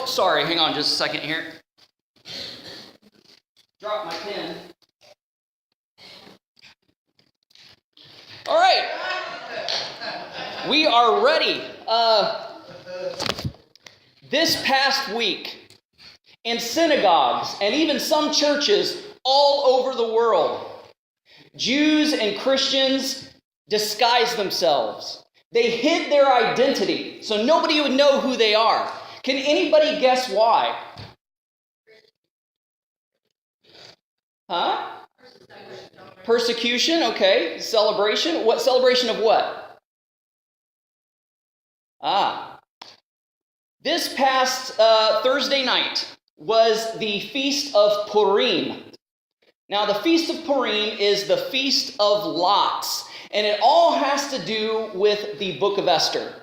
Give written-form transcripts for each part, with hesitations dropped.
Sorry. Hang on just a second here. Drop my pen. All right. We are ready. This past week, in synagogues and even some churches all over the world, Jews and Christians disguised themselves. They hid their identity, so nobody would know who they are. Can anybody guess why? Huh? Persecution, okay. Celebration. What celebration of what? This past Thursday night was the Feast of Purim. Now, the Feast of Purim is the Feast of Lots, and it all has to do with the book of Esther.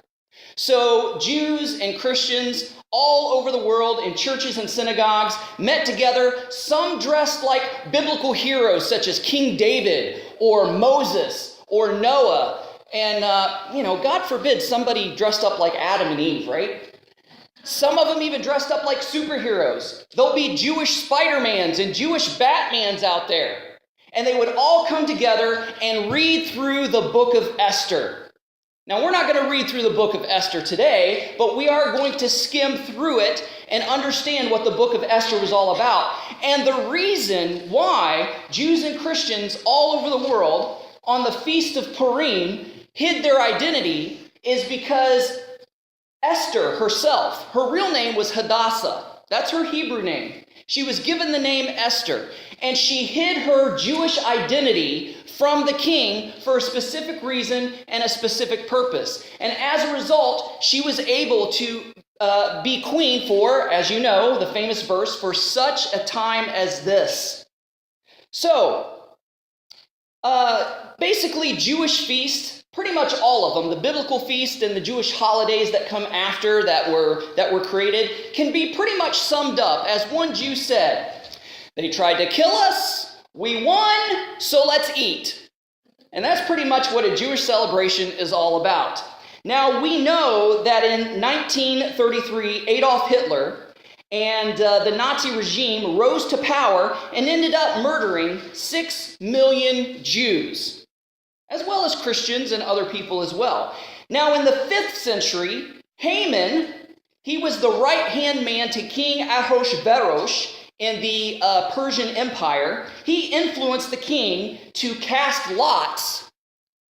So, Jews and Christians all over the world in churches and synagogues met together, some dressed like biblical heroes such as King David or Moses or Noah. And, God forbid somebody dressed up like Adam and Eve, right? Some of them even dressed up like superheroes. There'll be Jewish Spider-Mans and Jewish Batmans out there. And they would all come together and read through the book of Esther. Now, we're not going to read through the book of Esther today, but we are going to skim through it and understand what the book of Esther was all about. And the reason why Jews and Christians all over the world on the Feast of Purim hid their identity is because Esther herself, her real name was Hadassah. That's her Hebrew name. She was given the name Esther, and she hid her Jewish identity from the king for a specific reason and a specific purpose. And as a result, she was able to be queen for, as you know, the famous verse, for such a time as this. So, basically, Jewish feasts, pretty much all of them, the biblical feast and the Jewish holidays that come after that were created, can be pretty much summed up as one Jew said, "They tried to kill us, we won, so let's eat." And that's pretty much what a Jewish celebration is all about. Now, we know that in 1933, Adolf Hitler and the Nazi regime rose to power and ended up murdering 6 million Jews, as well as Christians and other people as well. Now, in the 5th century, Haman, he was the right-hand man to King Ahasuerus in the Persian Empire. He influenced the king to cast lots.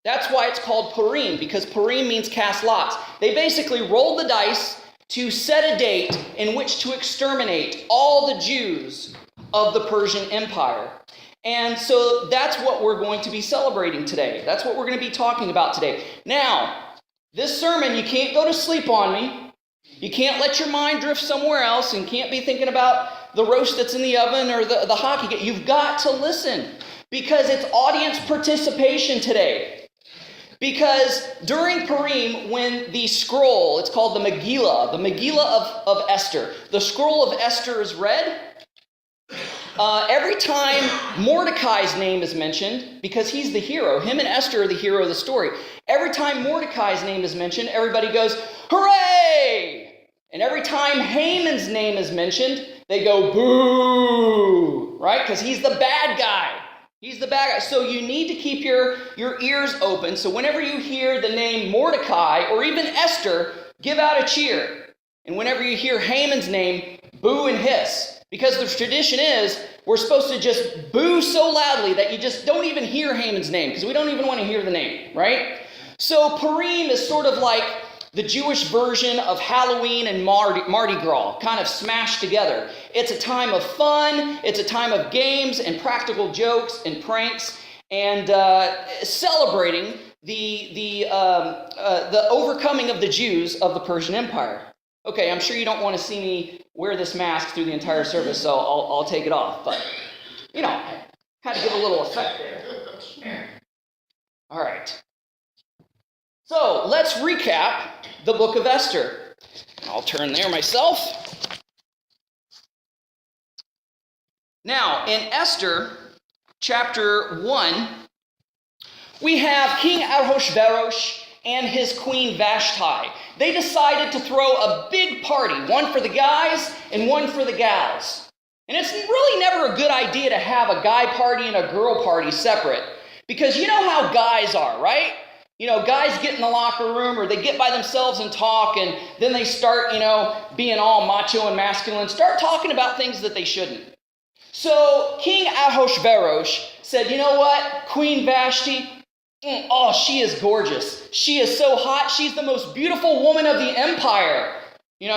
That's why it's called Purim, because Purim means cast lots. They basically rolled the dice to set a date in which to exterminate all the Jews of the Persian Empire. And so that's what we're going to be celebrating today. That's what we're going to be talking about today. Now, this sermon, you can't go to sleep on me. You can't let your mind drift somewhere else and can't be thinking about the roast that's in the oven or the hockey game. You've got to listen because it's audience participation today. Because during Purim, when the scroll, it's called the Megillah of Esther, the scroll of Esther is read, every time Mordecai's name is mentioned, because he's the hero, him and Esther are the hero of the story. Every time Mordecai's name is mentioned, everybody goes, "Hooray!" And every time Haman's name is mentioned, they go, "Boo!" Right? Because he's the bad guy. He's the bad guy. So you need to keep your ears open. So whenever you hear the name Mordecai or even Esther, give out a cheer. And whenever you hear Haman's name, boo and hiss. Because the tradition is we're supposed to just boo so loudly that you just don't even hear Haman's name because we don't even want to hear the name, right? So Purim is sort of like the Jewish version of Halloween and Mardi Gras, kind of smashed together. It's a time of fun, it's a time of games and practical jokes and pranks, and celebrating the overcoming of the Jews of the Persian Empire. Okay, I'm sure you don't want to see me wear this mask through the entire service, so I'll take it off. But, had to give a little effect there. All right. So, let's recap the book of Esther. I'll turn there myself. Now, in Esther chapter 1, we have King Ahasuerus. and his queen Vashti. They decided to throw a big party, one for the guys and one for the gals. And it's really never a good idea to have a guy party and a girl party separate, because you know how guys are, right? You know, guys get in the locker room or they get by themselves and talk, and then they start, being all macho and masculine, start talking about things that they shouldn't. So King Ahasuerus said, you know what, Queen Vashti, she is gorgeous. She is so hot. She's the most beautiful woman of the empire.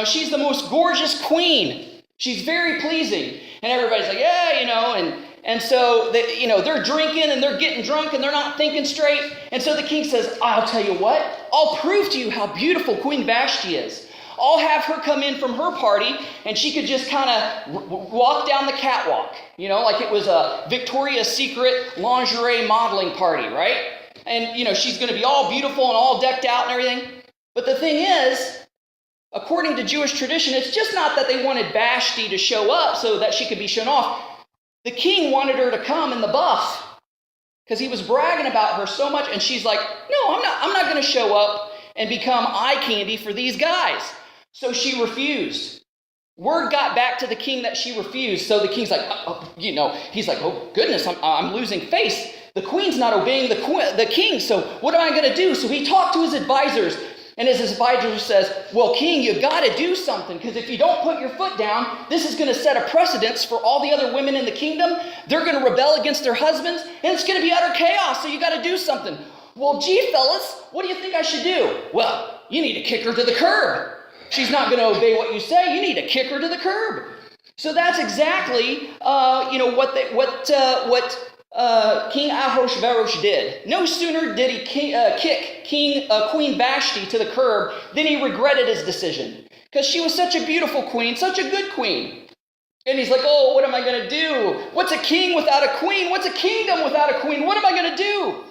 She's the most gorgeous queen. She's very pleasing. And everybody's like, yeah, and so they're drinking and they're getting drunk and they're not thinking straight. And so the king says, I'll tell you what, I'll prove to you how beautiful Queen Vashti is. I'll have her come in from her party, and she could just kind of walk down the catwalk, like it was a Victoria's Secret lingerie modeling party, right? And, she's going to be all beautiful and all decked out and everything. But the thing is, according to Jewish tradition, it's just not that they wanted Vashti to show up so that she could be shown off. The king wanted her to come in the buff because he was bragging about her so much, and she's like, no, I'm not going to show up and become eye candy for these guys. So she refused. Word got back to the king that she refused. So the king's like, he's like, oh goodness, I'm losing face. The queen's not obeying the king. So what am I going to do? So he talked to his advisors, and his advisor says, well, king, you got to do something, because if you don't put your foot down, this is going to set a precedence for all the other women in the kingdom. They're going to rebel against their husbands, and it's going to be utter chaos. So you got to do something. Well, gee, fellas, what do you think I should do? Well, you need to kick her to the curb. She's not going to obey what you say. You need to kick her to the curb. So that's exactly, what King Ahasuerus did. No sooner did he kick Queen Vashti to the curb than he regretted his decision, because she was such a beautiful queen, such a good queen. And he's like, oh, what am I going to do? What's a king without a queen? What's a kingdom without a queen? What am I going to do?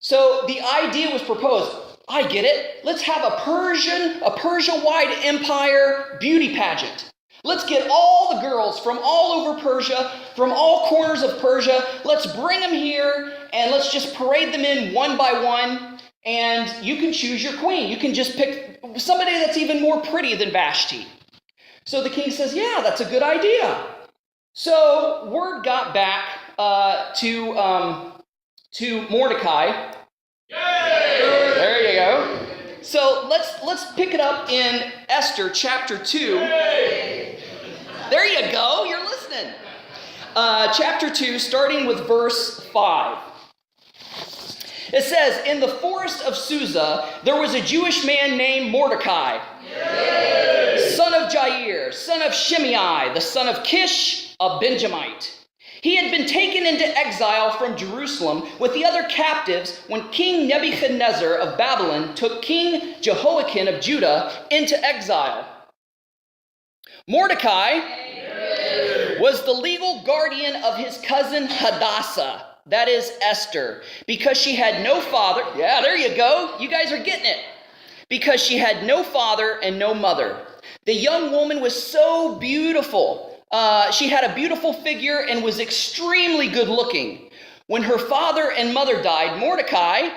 So the idea was proposed. I get it. Let's have a Persia-wide empire beauty pageant. Let's get all the girls from all over Persia, from all corners of Persia. Let's bring them here, and let's just parade them in one by one, and you can choose your queen. You can just pick somebody that's even more pretty than Vashti. So the king says, yeah, that's a good idea. So word got back to Mordecai. Yay! There you go. So let's pick it up in Esther chapter 2. Yay! There you go. You're listening. Chapter 2, starting with verse 5. It says, in the forest of Susa, there was a Jewish man named Mordecai, Yay! Son of Jair, son of Shimei, the son of Kish, a Benjamite. He had been taken into exile from Jerusalem with the other captives when King Nebuchadnezzar of Babylon took King Jehoiakim of Judah into exile. Mordecai was the legal guardian of his cousin Hadassah, that is Esther, because she had no father. Yeah, there you go. You guys are getting it. Because she had no father and no mother. The young woman was so beautiful. She had a beautiful figure and was extremely good looking. When her father and mother died, Mordecai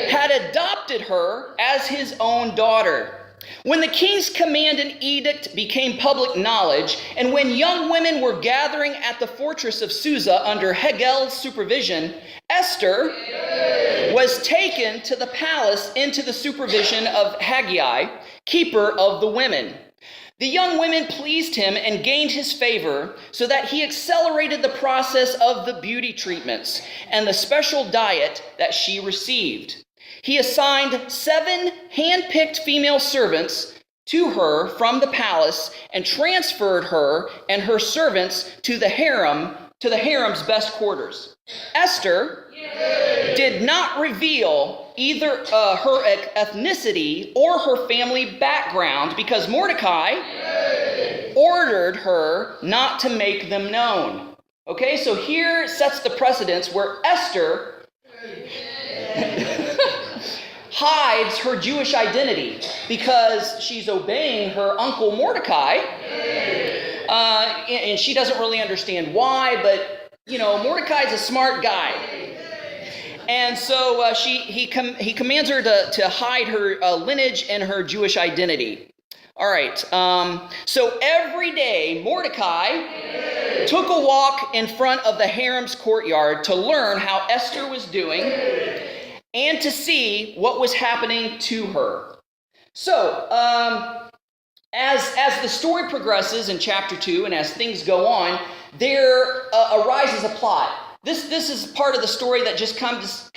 had adopted her as his own daughter. When the king's command and edict became public knowledge, and when young women were gathering at the fortress of Susa under Hegel's supervision, Esther was taken to the palace into the supervision of Haggai, keeper of the women. The young women pleased him and gained his favor, so that he accelerated the process of the beauty treatments and the special diet that she received. He assigned 7 hand-picked female servants to her from the palace and transferred her and her servants to the harem's best quarters. Esther did not reveal either her ethnicity or her family background, because Mordecai ordered her not to make them known. Okay, so here sets the precedence where Esther hides her Jewish identity because she's obeying her uncle Mordecai, and she doesn't really understand why, but Mordecai's a smart guy. And so he commands her to hide her lineage and her Jewish identity. All right. So every day, Mordecai took a walk in front of the harem's courtyard to learn how Esther was doing and to see what was happening to her. So, as the story progresses in chapter 2 and as things go on, there arises a plot. This is part of the story that just seems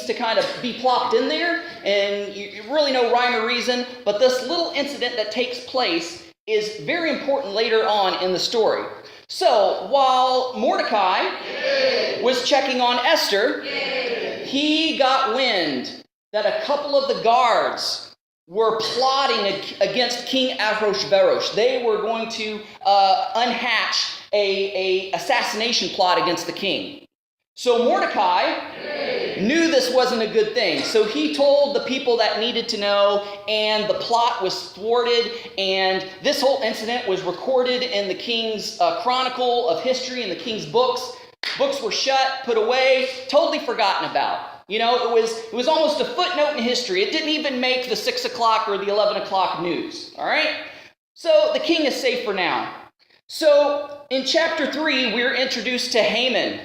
to kind of be plopped in there, and you really no rhyme or reason, but this little incident that takes place is very important later on in the story. So, while Mordecai was checking on Esther, he got wind that a couple of the guards were plotting against King Ahasuerus. They were going to unhatch a assassination plot against the king. So Mordecai knew this wasn't a good thing. So he told the people that needed to know, and the plot was thwarted, and this whole incident was recorded in the king's chronicle of history, in the king's books. Books were shut, put away, totally forgotten about. You know, it was almost a footnote in history. It didn't even make the 6 o'clock or the 11 o'clock news. All right? So the king is safe for now. So in chapter 3, we're introduced to Haman.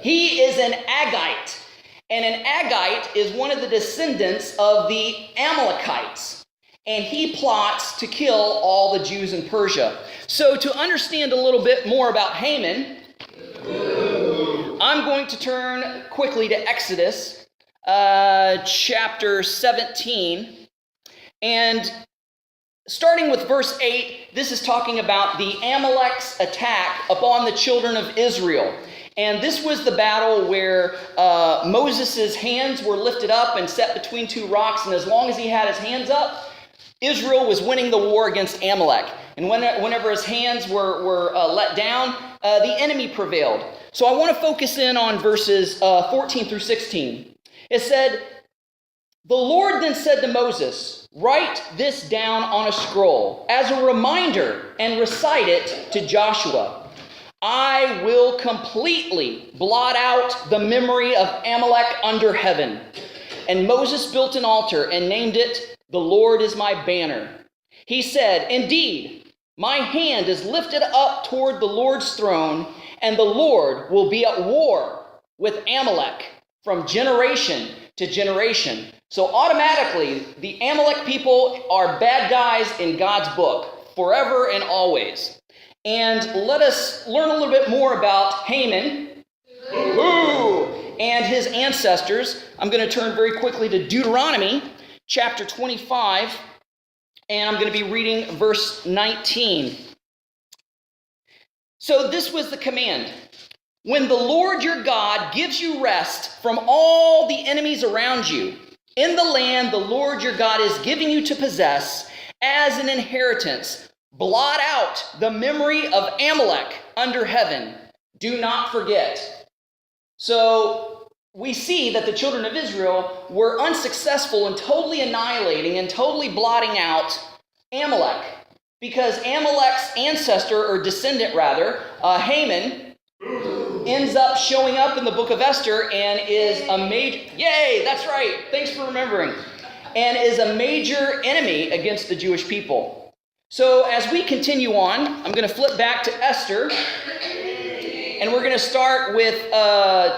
He is an Agite. And an Agite is one of the descendants of the Amalekites. And he plots to kill all the Jews in Persia. So to understand a little bit more about Haman, I'm going to turn quickly to Exodus chapter 17. And starting with verse 8, this is talking about the Amalek's attack upon the children of Israel. And this was the battle where Moses' hands were lifted up and set between two rocks. And as long as he had his hands up, Israel was winning the war against Amalek. And whenever his hands were let down, the enemy prevailed. So I want to focus in on verses 14 through 16. It said, "The Lord then said to Moses, 'Write this down on a scroll as a reminder and recite it to Joshua. I will completely blot out the memory of Amalek under heaven.' And Moses built an altar and named it, 'The Lord is my banner.' He said, 'Indeed, my hand is lifted up toward the Lord's throne, and the Lord will be at war with Amalek from generation to generation.'" So automatically, the Amalek people are bad guys in God's book, forever and always. And let us learn a little bit more about Haman and his ancestors. I'm going to turn very quickly to Deuteronomy chapter 25, and I'm going to be reading verse 19. So this was the command. "When the Lord your God gives you rest from all the enemies around you, in the land the Lord your God is giving you to possess as an inheritance, blot out the memory of Amalek under heaven. Do not forget." So we see that the children of Israel were unsuccessful in totally annihilating and totally blotting out Amalek, because Amalek's ancestor, or descendant rather, Haman, ends up showing up in the book of Esther and is a major, yay, that's right, thanks for remembering, and is a major enemy against the Jewish people. So as we continue on, I'm going to flip back to Esther, and we're going to start with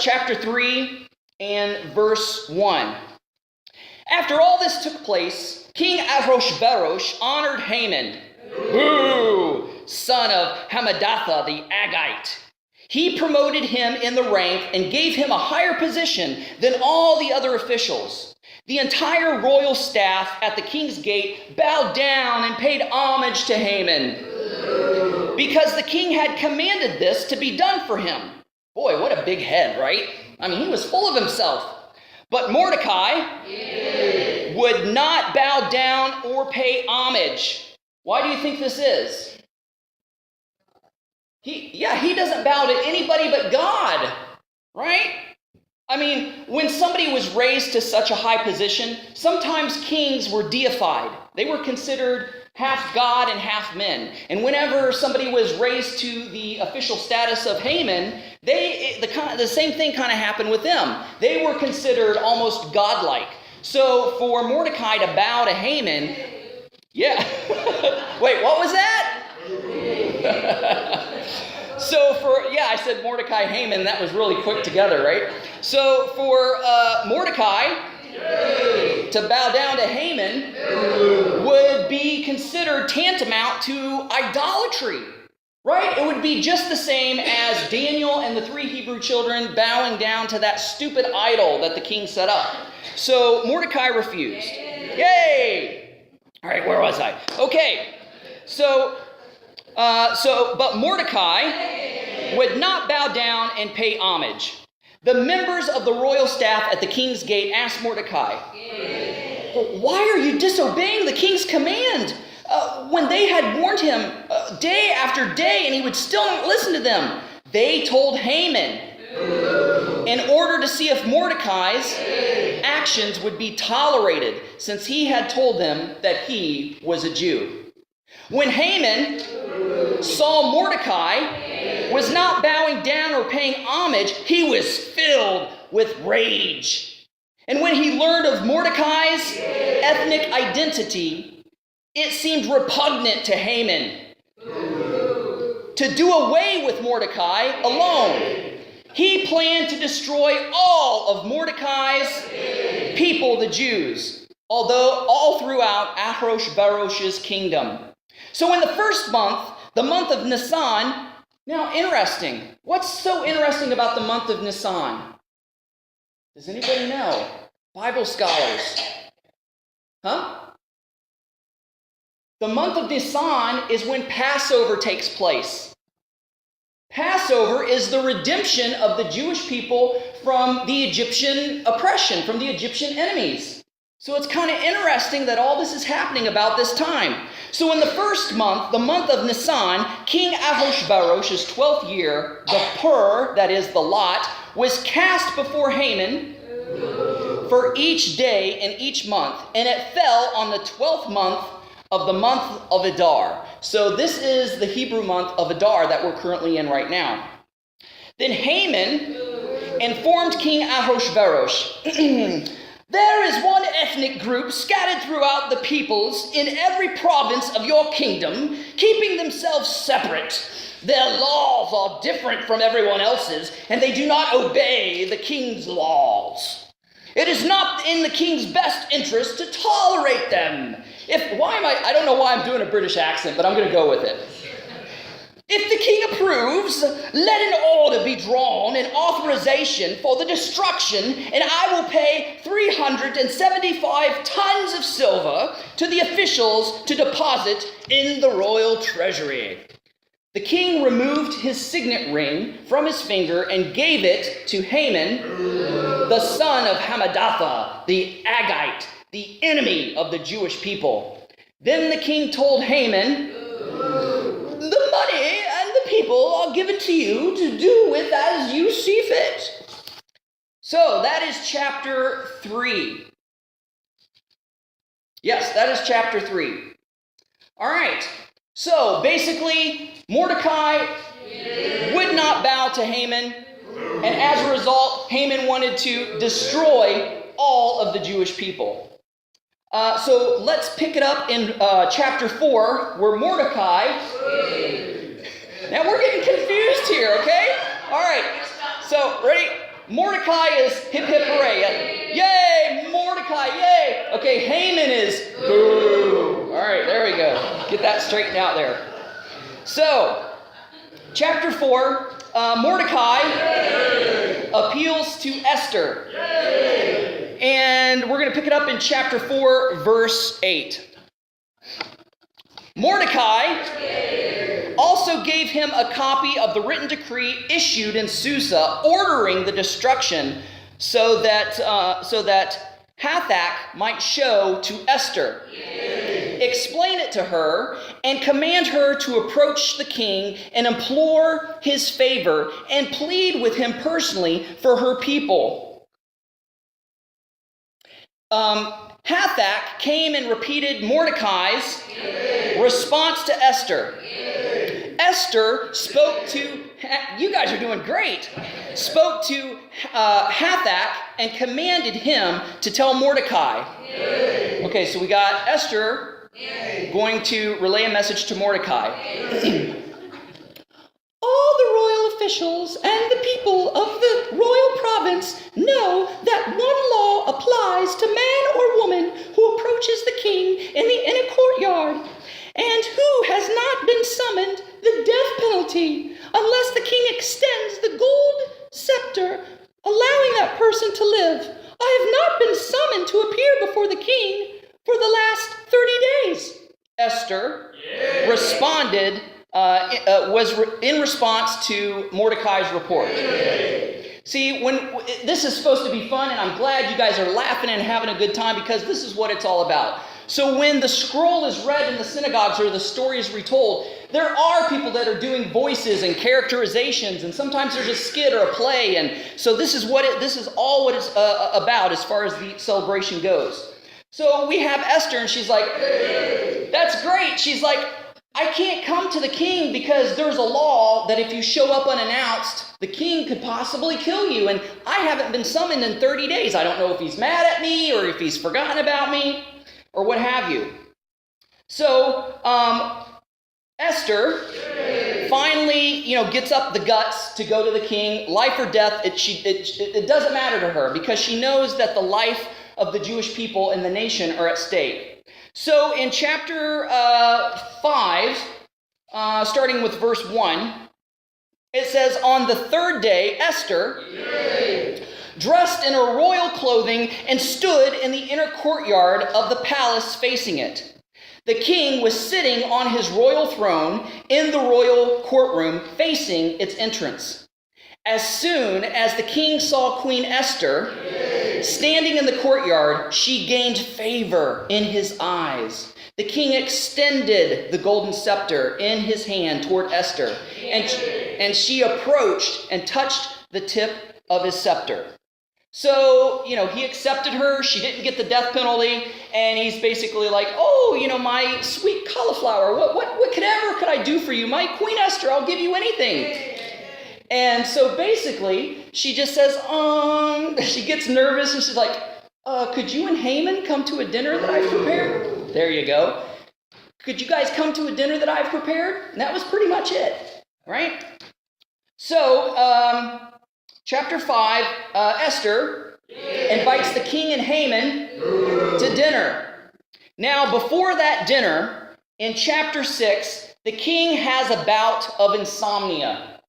chapter 3 and verse 1. "After all this took place, King Ahasuerus honored Haman, son of Hammedatha the Agite. He promoted him in the rank and gave him a higher position than all the other officials. The entire royal staff at the king's gate bowed down and paid homage to Haman, because the king had commanded this to be done for him." Boy, what a big head, right? I mean, he was full of himself. "But Mordecai would not bow down or pay homage." Why do you think this is? He doesn't bow to anybody but God, right? I mean, when somebody was raised to such a high position, sometimes kings were deified. They were considered half God and half men. And whenever somebody was raised to the official status of Haman, the same thing kind of happened with them. They were considered almost godlike. So for Mordecai to bow to Haman, yeah. Wait, what was that? I said Mordecai, Haman, that was really quick together, right? So for Mordecai to bow down to Haman would be considered tantamount to idolatry, right? It would be just the same as Daniel and the 3 Hebrew children bowing down to that stupid idol that the king set up. So Mordecai refused. Yay! All right, where was I? Okay, but Mordecai would not bow down and pay homage. The members of the royal staff at the king's gate asked Mordecai, "Why are you disobeying the king's command?" When they had warned him day after day and he would still not listen to them, they told Haman in order to see if Mordecai's actions would be tolerated, since he had told them that he was a Jew. When Haman saw Mordecai was not bowing down or paying homage, he was filled with rage. And when he learned of Mordecai's ethnic identity, it seemed repugnant to Haman to do away with Mordecai alone. He planned to destroy all of Mordecai's people, the Jews, although all throughout Ahasuerus' kingdom. So in the first month, the month of Nisan, now interesting. What's so interesting about the month of Nisan? Does anybody know? Bible scholars. Huh? The month of Nisan is when Passover takes place. Passover is the redemption of the Jewish people from the Egyptian oppression, from the Egyptian enemies. So it's kind of interesting that all this is happening about this time. So in the first month, the month of Nisan, King Ahasuerus' 12th year, the pur, that is the lot, was cast before Haman for each day in each month, and it fell on the 12th month of the month of Adar. So this is the Hebrew month of Adar that we're currently in right now. Then Haman informed King Ahasuerus, "There is one ethnic group scattered throughout the peoples in every province of your kingdom, keeping themselves separate. Their laws are different from everyone else's, and they do not obey the king's laws. It is not in the king's best interest to tolerate them." I don't know why I'm doing a British accent, but I'm going to go with it. "If the king approves, let an order be drawn in authorization for the destruction, and I will pay 375 tons of silver to the officials to deposit in the royal treasury." The king removed his signet ring from his finger and gave it to Haman, the son of Hammedatha, the Agagite, the enemy of the Jewish people. Then the king told Haman, "The money and the people are given to you to do with as you see fit." So that is chapter 3. Yes, that is chapter 3. All right. So basically, Mordecai would not bow to Haman, and as a result, Haman wanted to destroy all of the Jewish people. So let's pick it up in chapter 4, where Mordecai... Now we're getting confused here, okay? All right. So, ready? Mordecai is hip hip hooray. Yay, Mordecai, yay. Okay, Haman is boo. All right, there we go. Get that straightened out there. So, chapter 4, Mordecai appeals to Esther. And we're going to pick it up in chapter 4, verse 8. Mordecai also gave him a copy of the written decree issued in Susa, ordering the destruction, so that Hathach might show to Esther, explain it to her, and command her to approach the king and implore his favor and plead with him personally for her people. Hathach came and repeated Mordecai's response to Esther. Esther spoke to, you guys are doing great, spoke to Hathach and commanded him to tell Mordecai. Okay, so we got Esther going to relay a message to Mordecai. All the royal officials and the people of the royal province know that one law applies to man or woman who approaches the king in the inner courtyard, and who has not been summoned the death penalty unless the king extends the gold scepter, allowing that person to live. I have not been summoned to appear before the king for the last 30 days. Esther responded, in response to Mordecai's report. See, this is supposed to be fun, and I'm glad you guys are laughing and having a good time, because this is what it's all about. So when the scroll is read in the synagogues or the story is retold, there are people that are doing voices and characterizations, and sometimes there's a skit or a play, and so this is all what it's about as far as the celebration goes. So we have Esther, and she's like, that's great. She's like, I can't come to the king because there's a law that if you show up unannounced, the king could possibly kill you, and I haven't been summoned in 30 days. I don't know if he's mad at me or if he's forgotten about me or what have you. So Esther finally, gets up the guts to go to the king. Life or death, it doesn't matter to her, because she knows that the life of the Jewish people and the nation are at stake. So in chapter 5, starting with verse 1, it says, on the third day, Esther, dressed in her royal clothing, and stood in the inner courtyard of the palace facing it. The king was sitting on his royal throne in the royal courtroom facing its entrance. As soon as the king saw Queen Esther standing in the courtyard, she gained favor in his eyes. The king extended the golden scepter in his hand toward Esther, and she approached and touched the tip of his scepter. So, he accepted her. She didn't get the death penalty, and he's basically like, my sweet cauliflower, what could I do for you? My Queen Esther, I'll give you anything. And so basically, she just says, she gets nervous, and she's like, could you and Haman come to a dinner that I've prepared? There you go. Could you guys come to a dinner that I've prepared? And that was pretty much it, right? So, chapter 5, Esther invites the king and Haman to dinner. Now, before that dinner, in chapter 6, the king has a bout of insomnia.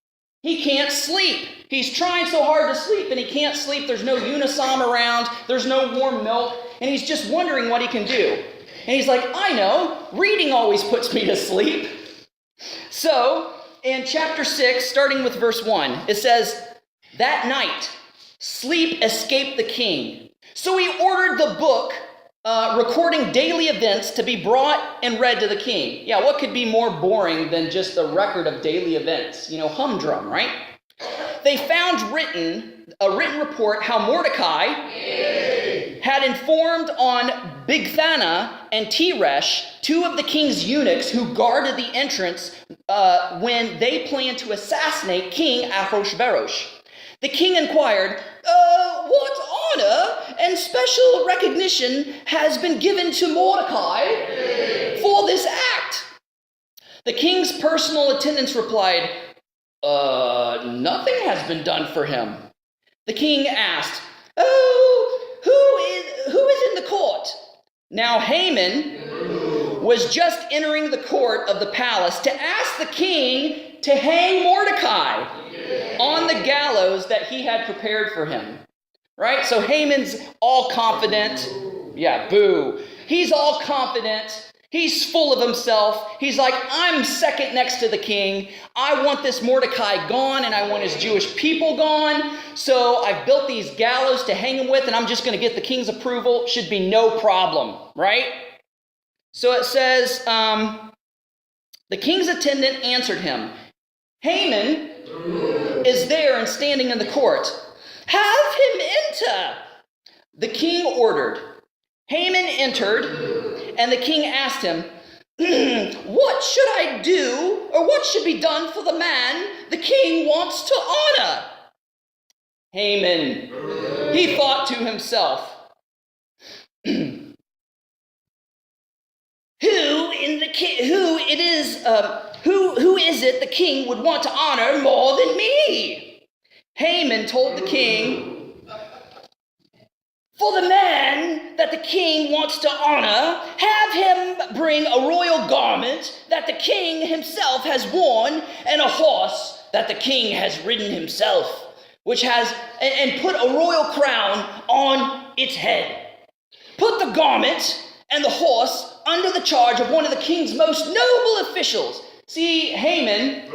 He can't sleep. He's trying so hard to sleep, and he can't sleep. There's no Unisom around. There's no warm milk, and he's just wondering what he can do. And he's like, I know, reading always puts me to sleep. So, in chapter 6, starting with verse 1, it says, that night, sleep escaped the king. So he ordered the book recording daily events to be brought and read to the king. Yeah, what could be more boring than just a record of daily events? Humdrum, right? They found a written report how Mordecai had informed on Bigthana and Teresh, two of the king's eunuchs who guarded the entrance when they planned to assassinate King Ahasuerus. The king inquired, what honor and special recognition has been given to Mordecai for this act? The king's personal attendants replied, nothing has been done for him. The king asked, who is in the court? Now Haman was just entering the court of the palace to ask the king to hang Mordecai on the gallows that he had prepared for him. Right? So Haman's all confident. Yeah, boo. He's all confident. He's full of himself. He's like, I'm second next to the king. I want this Mordecai gone, and I want his Jewish people gone. So I've built these gallows to hang him with, and I'm just going to get the king's approval. Should be no problem, right? So it says, the king's attendant answered him, Haman is there and standing in the court. Have him enter. The king ordered. Haman entered, and the king asked him, what should I do, or what should be done for the man the king wants to honor? Haman, he thought to himself, who is it the king would want to honor more than me? Haman told the king, for the man that the king wants to honor, have him bring a royal garment that the king himself has worn, and a horse that the king has ridden himself, and put a royal crown on its head. Put the garment and the horse under the charge of one of the king's most noble officials. See, Haman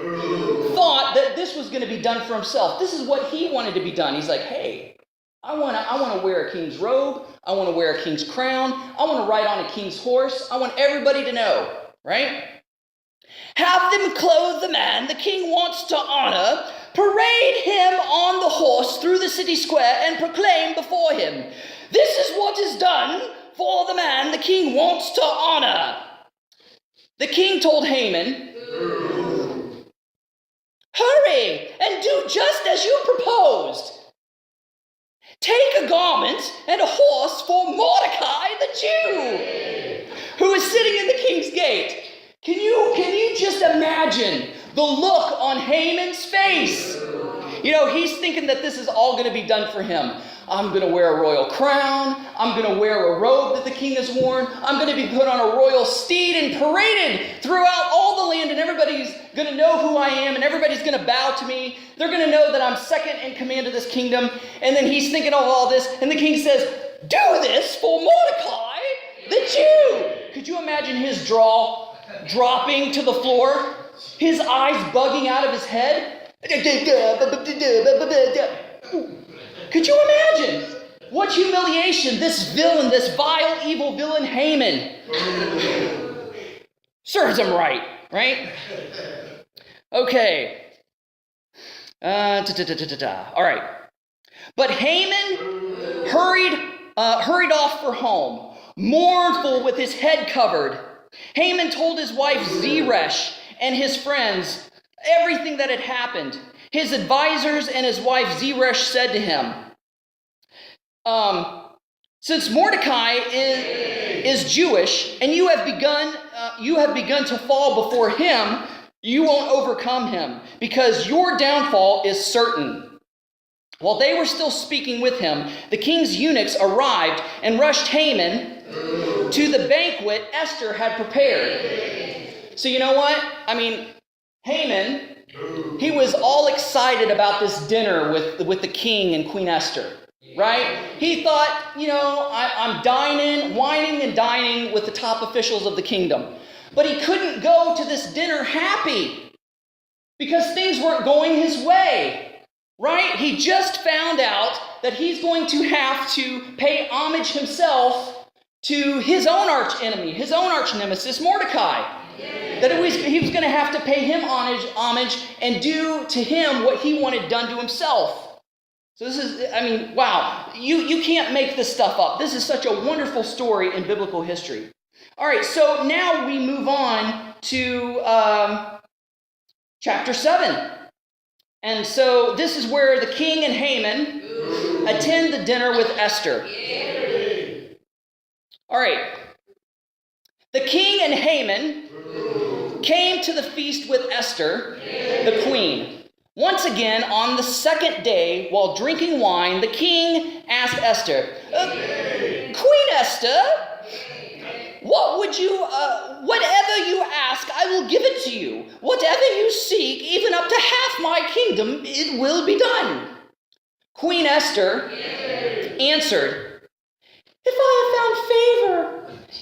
thought that this was going to be done for himself. This is what he wanted to be done. He's like, hey, I want to wear a king's robe. I want to wear a king's crown. I want to ride on a king's horse. I want everybody to know, right? Have them clothe the man the king wants to honor, parade him on the horse through the city square, and proclaim before him, this is what is done for the man the king wants to honor. The king told Haman, hurry and do just as you proposed. Take a garment and a horse for Mordecai the Jew, who is sitting in the king's gate. Can you just imagine the look on Haman's face? You know, he's thinking that this is all going to be done for him. I'm going to wear a royal crown. I'm going to wear a robe that the king has worn. I'm going to be put on a royal steed and paraded throughout all the land, and everybody's going to know who I am, and everybody's going to bow to me. They're going to know that I'm second in command of this kingdom. And then he's thinking of all this, and the king says, do this for Mordecai the Jew. Could you imagine his jaw dropping to the floor? His eyes bugging out of his head? Could you imagine what humiliation this villain, this vile, evil villain Haman, serves him right? Okay. All right. But Haman hurried off for home, mournful with his head covered. Haman told his wife Zeresh and his friends everything that had happened. His advisors and his wife Zeresh said to him, since Mordecai is Jewish and you have begun to fall before him, you won't overcome him, because your downfall is certain. While they were still speaking with him, the king's eunuchs arrived and rushed Haman to the banquet Esther had prepared. So you know what? I mean, Haman, he was all excited about this dinner with the king and Queen Esther, right? He thought, I'm wining and dining with the top officials of the kingdom. But he couldn't go to this dinner happy because things weren't going his way, right? He just found out that he's going to have to pay homage himself to his own arch enemy, his own arch nemesis, Mordecai. That he was going to have to pay him homage and do to him what he wanted done to himself. So this is, wow. You can't make this stuff up. This is such a wonderful story in biblical history. All right, so now we move on to chapter 7. And so this is where the king and Haman attend the dinner with Esther. All right. The king and Haman came to the feast with Esther, the queen. Once again, on the second day, while drinking wine, the king asked Esther, Queen Esther, whatever you ask, I will give it to you. Whatever you seek, even up to half my kingdom, it will be done. Queen Esther answered, if I have found favor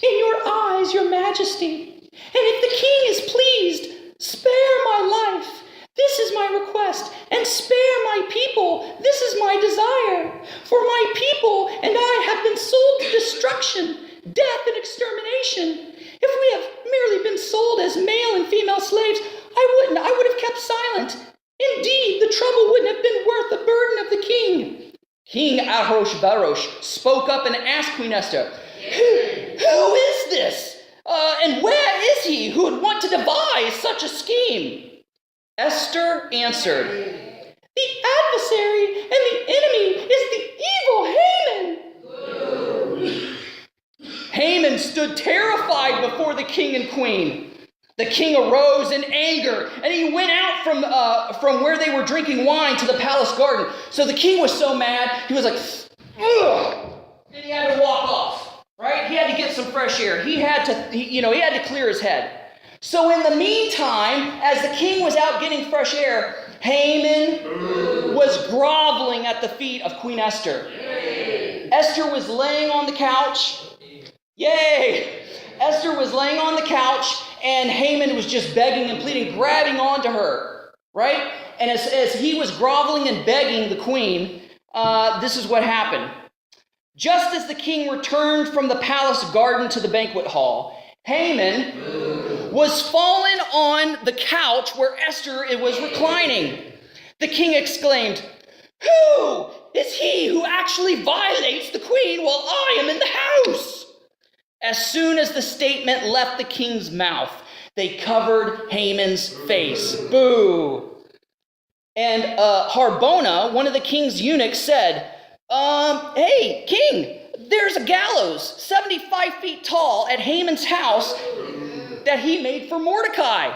in your eyes, your majesty, and if the king is pleased, spare my life. This is my request, and spare my people. This is my desire. For my people and I have been sold to destruction, death, and extermination. If we have merely been sold as male and female slaves, I would have kept silent. Indeed, the trouble wouldn't have been worth the burden of the king. King Ahasuerus spoke up and asked Queen Esther, Who is this? And where is he who would want to devise such a scheme? Esther answered, the adversary and the enemy is the evil Haman. Haman stood terrified before the king and queen. The king arose in anger, and he went out from where they were drinking wine to the palace garden. So the king was so mad, he was like, ugh, and he had to walk off, right? He had to get some fresh air. He had to clear his head. So in the meantime, as the king was out getting fresh air, Haman was groveling at the feet of Queen Esther. Yay. Esther was laying on the couch. Yay! Esther was laying on the couch, and Haman was just begging and pleading, grabbing onto her, right? And as he was groveling and begging the queen, this is what happened. Just as the king returned from the palace garden to the banquet hall, Haman was fallen on the couch where Esther was reclining. The king exclaimed, who is he who actually violates the queen while I am in the house? As soon as the statement left the king's mouth, they covered Haman's face. Boo! And Harbona, one of the king's eunuchs, said, hey, king, there's a gallows 75 feet tall at Haman's house that he made for Mordecai,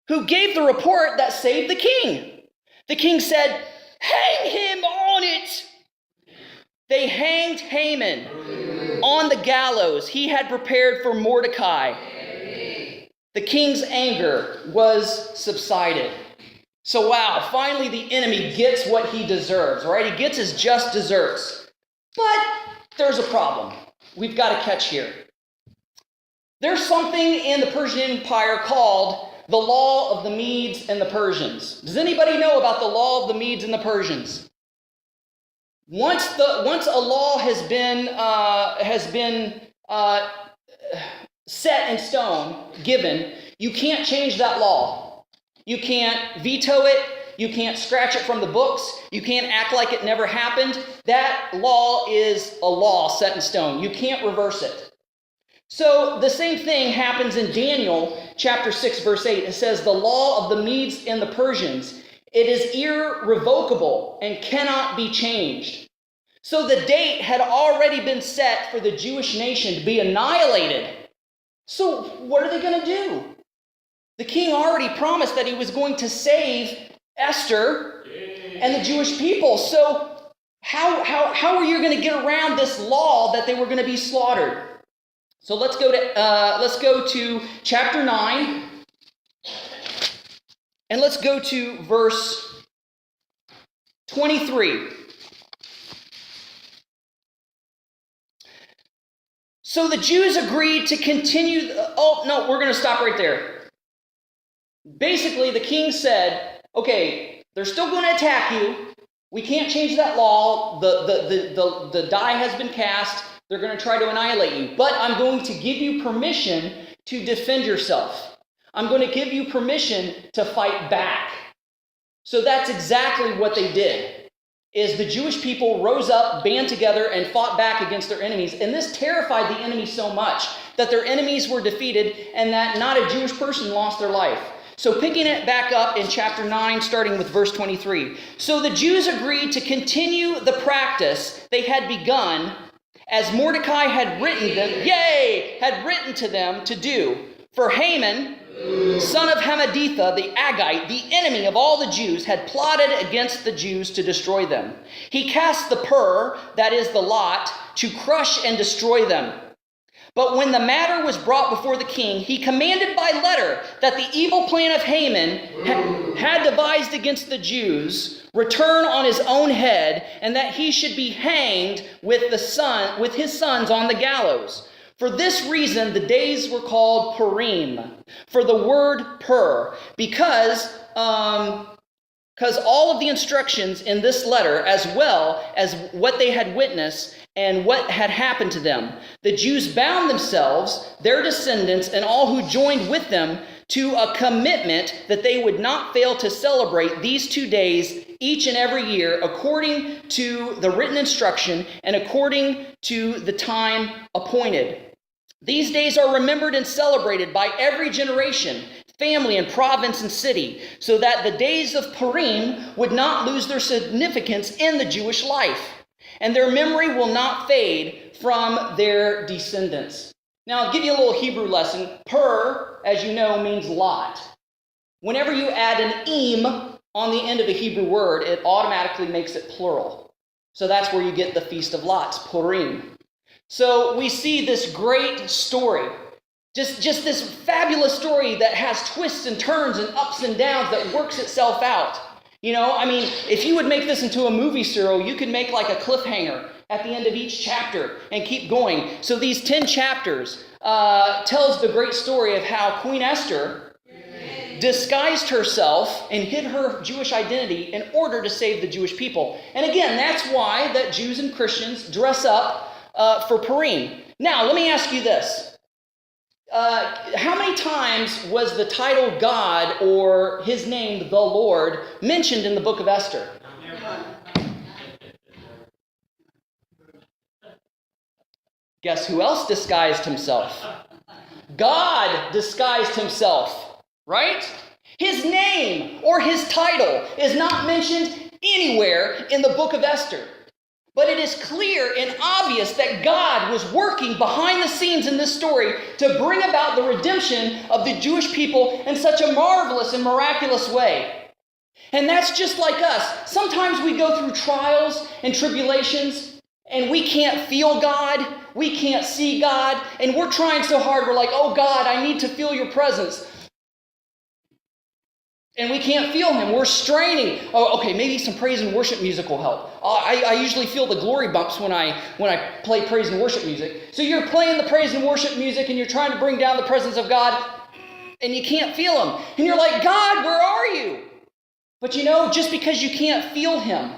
who gave the report that saved the king. The king said, hang him on it. They hanged Haman on the gallows he had prepared for Mordecai. The king's anger was subsided. So wow, finally the enemy gets what he deserves, right? He gets his just deserts. But there's a problem we've got to catch here. There's something in the Persian Empire called the law of the Medes and the Persians. Does anybody know about the law of the Medes and the Persians? Once a law has been set in stone, given, you can't change that law. You can't veto it. You can't scratch it from the books. You can't act like it never happened. That law is a law set in stone. You can't reverse it. So the same thing happens in Daniel chapter 6, verse 8. It says, the law of the Medes and the Persians, it is irrevocable and cannot be changed. So the date had already been set for the Jewish nation to be annihilated. So what are they going to do? The king already promised that he was going to save Esther and the Jewish people. So how are you going to get around this law that they were going to be slaughtered? So let's go to chapter 9, and let's go to verse 23. So the Jews agreed to continue. We're going to stop right there. Basically, the king said, okay, they're still going to attack you. We can't change that law. The die has been cast. They're going to try to annihilate you. But I'm going to give you permission to defend yourself. I'm going to give you permission to fight back. So that's exactly what they did. Is the Jewish people rose up, band together, and fought back against their enemies. And this terrified the enemy so much that their enemies were defeated and that not a Jewish person lost their life. So picking it back up in chapter 9, starting with verse 23. So the Jews agreed to continue the practice they had begun as Mordecai had written to them to do. For Haman, son of Hammedatha, the Agagite, the enemy of all the Jews, had plotted against the Jews to destroy them. He cast the pur, that is the lot, to crush and destroy them. But when the matter was brought before the king, he commanded by letter that the evil plan of Haman had devised against the Jews return on his own head, and that he should be hanged with his sons on the gallows. For this reason, the days were called Purim, for the word pur, because all of the instructions in this letter, as well as what they had witnessed and what had happened to them, the Jews bound themselves, their descendants, and all who joined with them to a commitment that they would not fail to celebrate these 2 days each and every year according to the written instruction and according to the time appointed. These days are remembered and celebrated by every generation, family and province and city, so that the days of Purim would not lose their significance in the Jewish life, and their memory will not fade from their descendants. Now, I'll give you a little Hebrew lesson. Pur, as you know, means lot. Whenever you add an im on the end of a Hebrew word, it automatically makes it plural. So that's where you get the Feast of Lots, Purim. So we see this great story, just this fabulous story that has twists and turns and ups and downs that works itself out. You know, I mean, if you would make this into a movie serial, you could make like a cliffhanger at the end of each chapter and keep going. So these 10 chapters tells the great story of how Queen Esther disguised herself and hid her Jewish identity in order to save the Jewish people. And again, that's why that Jews and Christians dress up for Purim. Now, let me ask you this. How many times was the title God or his name, the Lord, mentioned in the book of Esther? Guess who else disguised himself? God disguised himself, right? His name or his title is not mentioned anywhere in the book of Esther. But it is clear and obvious that God was working behind the scenes in this story to bring about the redemption of the Jewish people in such a marvelous and miraculous way. And that's just like us. Sometimes we go through trials and tribulations and we can't feel God, we can't see God, and we're trying so hard, we're like, oh God, I need to feel your presence. And we can't feel him. We're straining. Oh, okay, maybe some praise and worship music will help. I usually feel the glory bumps when I play praise and worship music. So you're playing the praise and worship music and you're trying to bring down the presence of God and you can't feel him. And you're like, God, where are you? But you know, just because you can't feel him,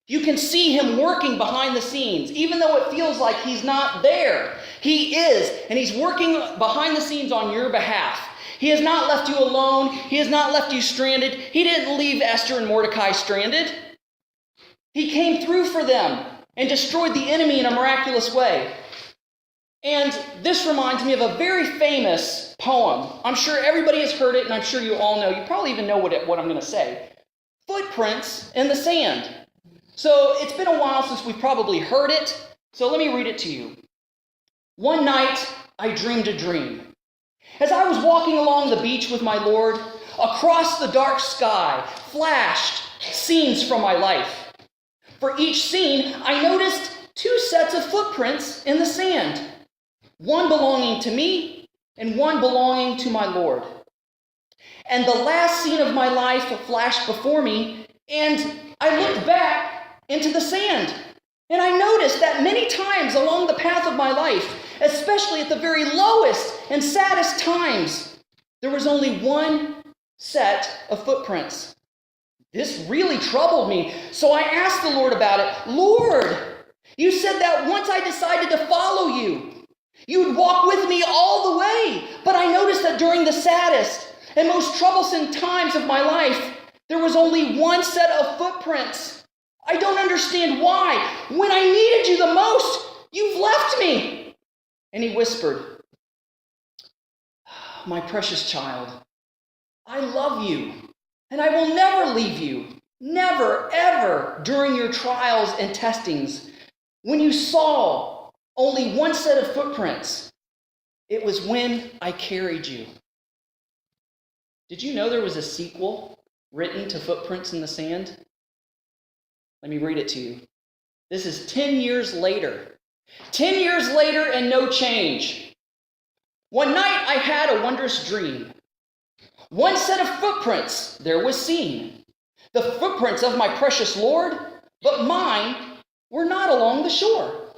you can see him working behind the scenes. Even though it feels like he's not there, he is. And he's working behind the scenes on your behalf. He has not left you alone. He has not left you stranded. He didn't leave Esther and Mordecai stranded. He came through for them and destroyed the enemy in a miraculous way. And this reminds me of a very famous poem. I'm sure everybody has heard it, and I'm sure you all know. You probably even know what I'm going to say. Footprints in the Sand. So it's been a while since we've probably heard it. So let me read it to you. One night I dreamed a dream. As I was walking along the beach with my Lord, across the dark sky flashed scenes from my life. For each scene, I noticed 2 sets of footprints in the sand, one belonging to me and one belonging to my Lord. And the last scene of my life flashed before me, and I looked back into the sand, and I noticed that many times along the path of my life, especially at the very lowest and saddest times, there was only one set of footprints. This really troubled me, so I asked the Lord about it. Lord, you said that once I decided to follow you, you would walk with me all the way. But I noticed that during the saddest and most troublesome times of my life, there was only one set of footprints. I don't understand why. When I needed you the most, you've left me. And he whispered, my precious child, I love you, and I will never leave you, never, ever, during your trials and testings. When you saw only one set of footprints, it was when I carried you. Did you know there was a sequel written to Footprints in the Sand? Let me read it to you. This is 10 years later. 10 years later and no change. One night I had a wondrous dream. One set of footprints there was seen. The footprints of my precious Lord, but mine were not along the shore.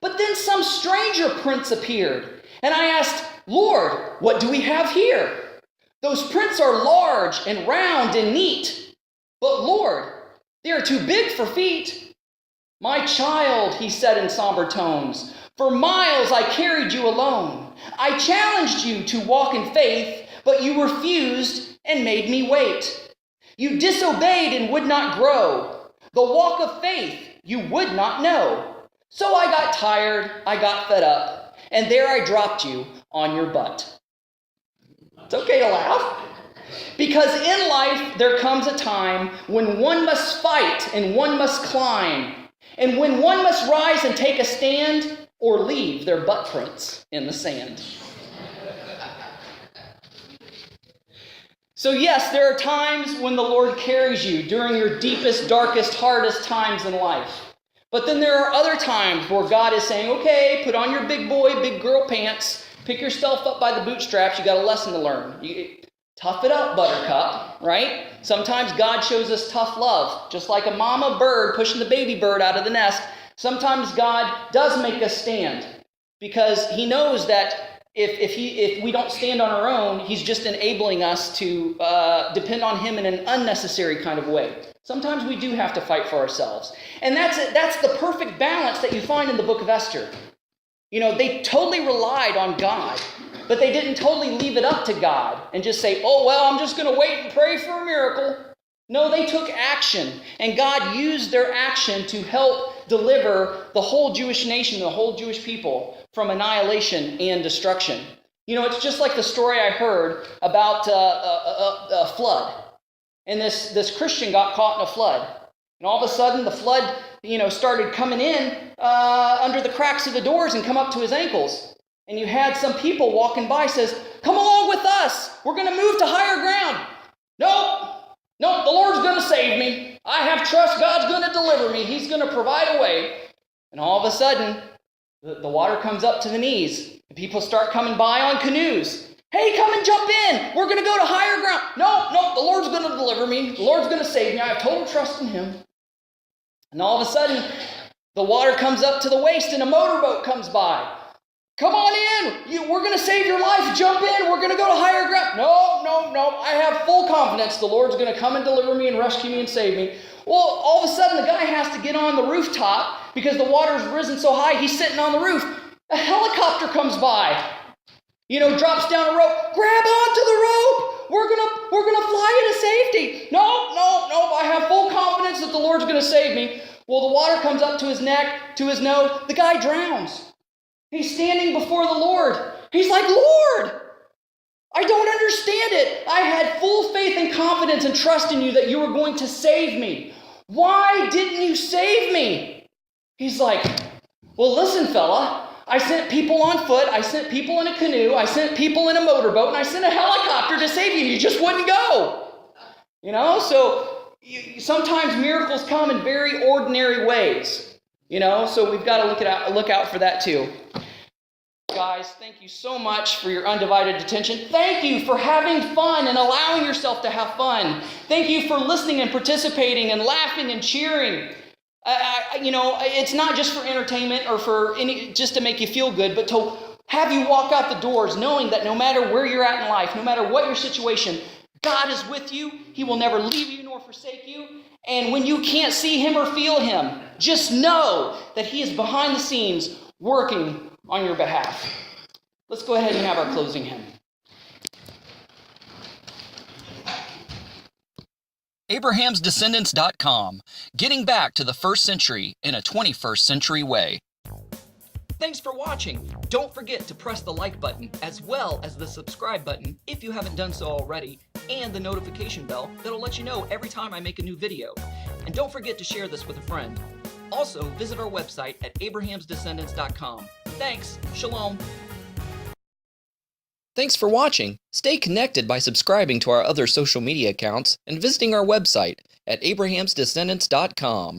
But then some stranger prints appeared, and I asked, Lord, what do we have here? Those prints are large and round and neat. But Lord, they are too big for feet. My child, he said in somber tones, for miles I carried you alone. I challenged you to walk in faith, but you refused and made me wait. You disobeyed and would not grow. The walk of faith you would not know. So I got tired, I got fed up, and there I dropped you on your butt. It's okay to laugh. Because in life there comes a time when one must fight and one must climb, and when one must rise and take a stand or leave their butt prints in the sand. So yes, there are times when the Lord carries you during your deepest, darkest, hardest times in life. But then there are other times where God is saying, okay, put on your big boy, big girl pants, pick yourself up by the bootstraps, you got a lesson to learn. Tough it up, buttercup, right? Sometimes God shows us tough love, just like a mama bird pushing the baby bird out of the nest. Sometimes God does make us stand because he knows that if we don't stand on our own, he's just enabling us to depend on him in an unnecessary kind of way. Sometimes we do have to fight for ourselves. And that's the perfect balance that you find in the book of Esther. You know, they totally relied on God, but they didn't totally leave it up to God and just say, oh, well, I'm just going to wait and pray for a miracle. No, they took action, and God used their action to help deliver the whole Jewish nation, the whole Jewish people from annihilation and destruction. You know, it's just like the story I heard about a flood. And this Christian got caught in a flood. And all of a sudden, the flood, started coming in under the cracks of the doors and come up to his ankles. And you had some people walking by says, come along with us. We're going to move to higher ground. No, the Lord's going to save me. I have trust. God's going to deliver me. He's going to provide a way. And all of a sudden, the water comes up to the knees. And people start coming by on canoes. Hey, come and jump in. We're going to go to higher ground. No, the Lord's going to deliver me. The Lord's going to save me. I have total trust in him. And all of a sudden, the water comes up to the waist and a motorboat comes by. Come on in. We're going to save your life. Jump in. We're going to go to higher ground. No. I have full confidence the Lord's going to come and deliver me and rescue me and save me. Well, all of a sudden, the guy has to get on the rooftop because the water's risen so high, he's sitting on the roof. A helicopter comes by. Drops down a rope. Grab onto the rope. We're gonna fly you to safety. No. I have full confidence that the Lord's gonna save me. Well, the water comes up to his neck, to his nose. The guy drowns. He's standing before the Lord. He's like, Lord, I don't understand it. I had full faith and confidence and trust in you that you were going to save me. Why didn't you save me? He's like, well, listen, fella. I sent people on foot, I sent people in a canoe, I sent people in a motorboat, and I sent a helicopter to save you, and you just wouldn't go. So sometimes miracles come in very ordinary ways. So we've got to look out for that too. Guys, thank you so much for your undivided attention. Thank you for having fun and allowing yourself to have fun. Thank you for listening and participating and laughing and cheering. It's not just for entertainment or for just to make you feel good, but to have you walk out the doors knowing that no matter where you're at in life, no matter what your situation, God is with you. He will never leave you nor forsake you. And when you can't see him or feel him, just know that he is behind the scenes working on your behalf. Let's go ahead and have our closing hymn. AbrahamsDescendants.com, getting back to the first century in a 21st century way. Thanks for watching. Don't forget to press the like button as well as the subscribe button if you haven't done so already, and the notification bell that'll let you know every time I make a new video. And don't forget to share this with a friend. Also, visit our website at AbrahamsDescendants.com. Thanks. Shalom. Thanks for watching. Stay connected by subscribing to our other social media accounts and visiting our website at AbrahamsDescendants.com.